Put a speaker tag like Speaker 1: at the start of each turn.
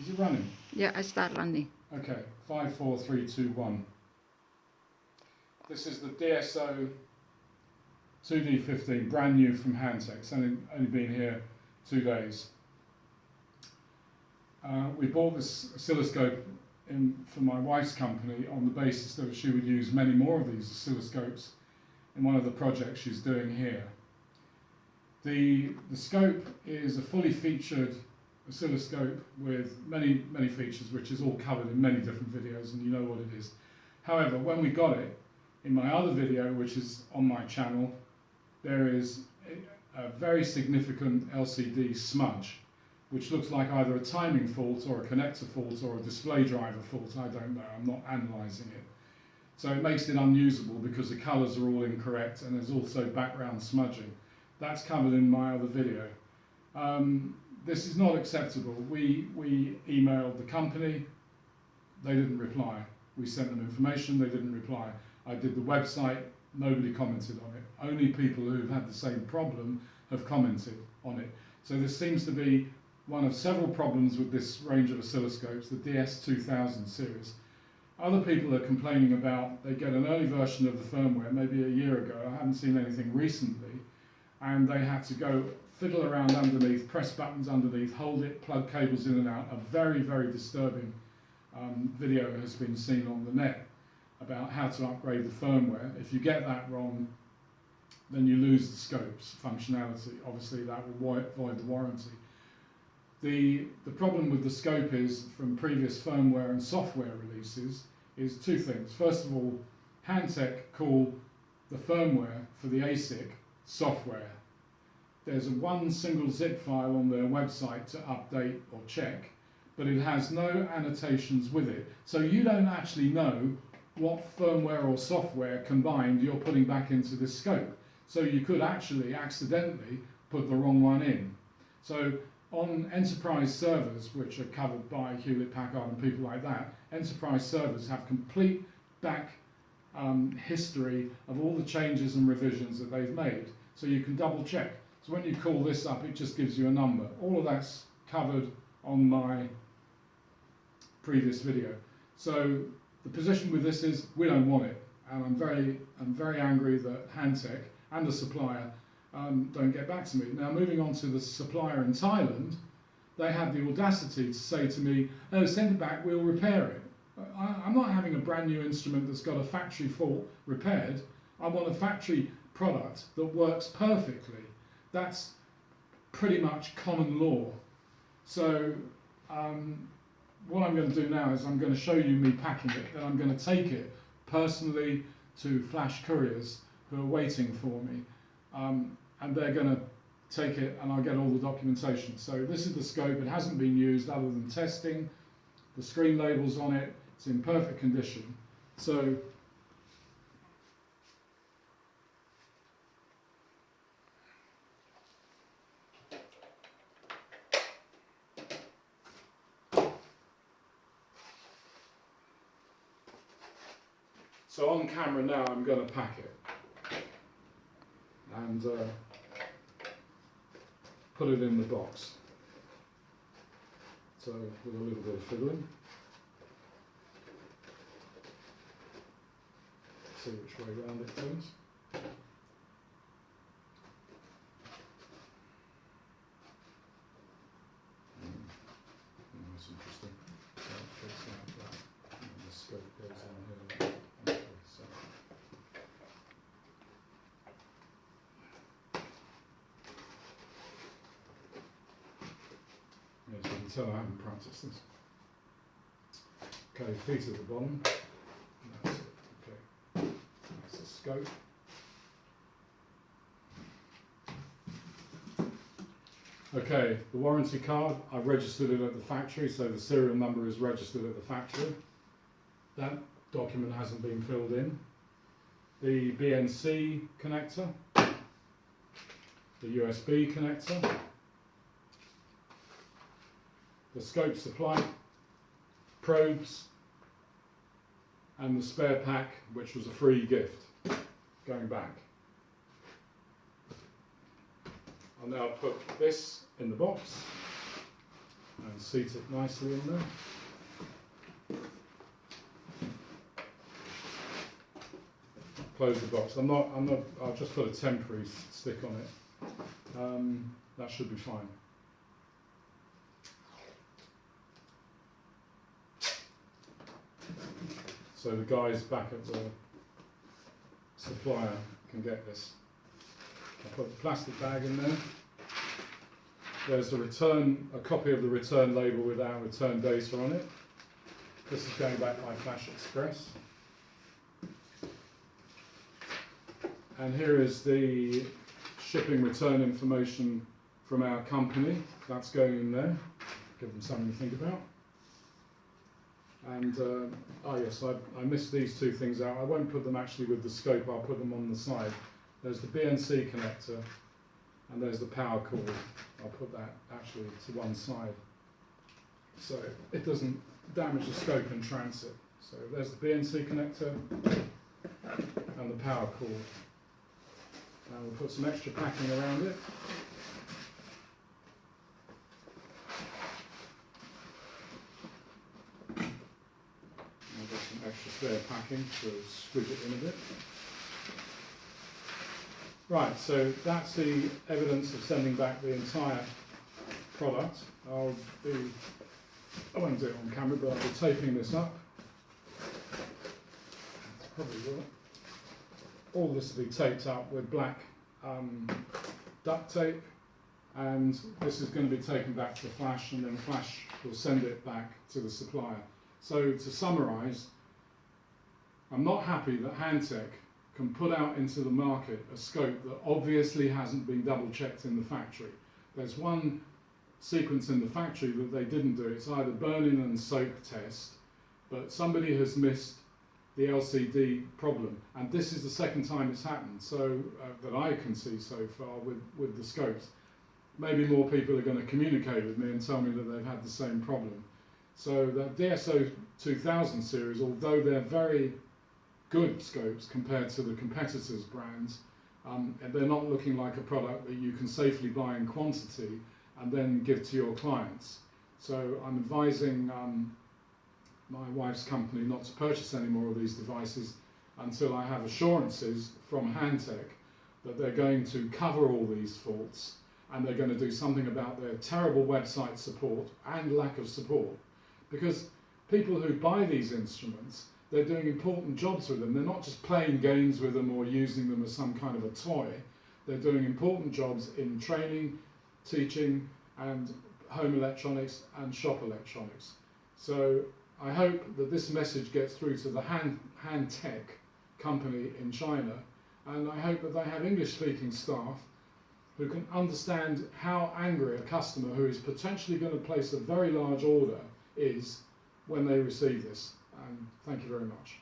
Speaker 1: Is it running?
Speaker 2: Yeah, I start running.
Speaker 1: Okay, 5, 4, 3, 2, 1. This is the DSO 2D15, brand new from HANTEK. It's only been here 2 days. We bought this oscilloscope for my wife's company on the basis that she would use many more of these oscilloscopes in one of the projects she's doing here. The scope is a fully featured oscilloscope with many features, which is all covered in many different videos, and you know what it is. However, when we got it, in my other video, which is on my channel, there is a very significant LCD smudge, which looks like either a timing fault or a connector fault or a display driver fault. I don't know, I'm not analysing it. So it makes it unusable because the colours are all incorrect, and there's also background smudging. That's covered in my other video. This is not acceptable. We emailed the company, they didn't reply. We sent them information, they didn't reply. I did the website, nobody commented on it. Only people who've had the same problem have commented on it. So this seems to be one of several problems with this range of oscilloscopes, the DS2000 series. Other people are complaining about, they get an early version of the firmware, maybe a year ago, I haven't seen anything recently, and they had to go fiddle around underneath, press buttons underneath, hold it, plug cables in and out. A very, very disturbing video has been seen on the net about how to upgrade the firmware. If you get that wrong, then you lose the scope's functionality. Obviously that will void the warranty. The problem with the scope is, from previous firmware and software releases, is two things. First of all, HANTEK call the firmware for the ASIC software. There's one single zip file on their website to update or check, but it has no annotations with it. So you don't actually know what firmware or software combined you're putting back into this scope. So you could actually accidentally put the wrong one in. So on enterprise servers, which are covered by Hewlett-Packard and people like that, enterprise servers have complete back history of all the changes and revisions that they've made. So you can double check. So when you call this up, it just gives you a number. All of that's covered on my previous video. So the position with this is we don't want it, and I'm very angry that HANTEK and the supplier don't get back to me. Now, moving on to the supplier in Thailand, they had the audacity to say to me, "Oh, send it back, we'll repair it." I'm not having a brand new instrument that's got a factory fault repaired. I want a factory product that works perfectly. That's pretty much common law. So what I'm going to do now is I'm going to show you me packing it, then I'm going to take it personally to flash couriers who are waiting for me, and they're going to take it and I'll get all the documentation. So this is the scope. It hasn't been used other than testing. The screen labels on it, it's in perfect condition. So on camera now, I'm going to pack it and put it in the box. So with a little bit of fiddling, see which way round it goes. That's interesting. So it's like that, and the scope goes on here. So. As you can tell, I haven't practiced this. Okay, feet at the bottom. That's it. Okay, that's the scope. Okay, the warranty card, I've registered it at the factory, so the serial number is registered at the factory. That document hasn't been filled in. The BNC connector, the USB connector, the scope supply, probes, and the spare pack, which was a free gift going back. I'll now put this in the box. and seat it nicely in there. Close the box. I'll just put a temporary stick on it. That should be fine. So the guys back at the supplier can get this. I'll put the plastic bag in there. There's a copy of the return label with our return data on it. This is going back by Flash Express. And here is the shipping return information from our company. That's going in there. Give them something to think about. And, yes, I missed these two things out. I won't put them actually with the scope, I'll put them on the side. There's the BNC connector, and there's the power cord. I'll put that actually to one side, so it doesn't damage the scope in transit. So there's the BNC connector, and the power cord. And we'll put some extra packing around it. Some extra spare packing to squidge it in a bit. Right, so that's the evidence of sending back the entire product. I won't do it on camera, but I'll be taping this up. That's probably will. All this will be taped up with black duct tape, and this is going to be taken back to Flash, and then Flash will send it back to the supplier. So to summarise, I'm not happy that HANTEK can put out into the market a scope that obviously hasn't been double checked in the factory. There's one sequence in the factory that they didn't do. It's either burn-in and soak test, but somebody has missed the LCD problem, and this is the second time it's happened, so that I can see so far with the scopes. Maybe more people are going to communicate with me and tell me that they've had the same problem. So the DSO 2000 series, although they're very good scopes compared to the competitors' brands, they're not looking like a product that you can safely buy in quantity and then give to your clients. So I'm advising my wife's company not to purchase any more of these devices until I have assurances from HANTEK that they're going to cover all these faults and they're going to do something about their terrible website support and lack of support. Because people who buy these instruments, they're doing important jobs with them. They're not just playing games with them or using them as some kind of a toy. They're doing important jobs in training, teaching, and home electronics and shop electronics. So I hope that this message gets through to the HANTEK company in China, and I hope that they have English-speaking staff who can understand how angry a customer who is potentially going to place a very large order is when they receive this. And thank you very much.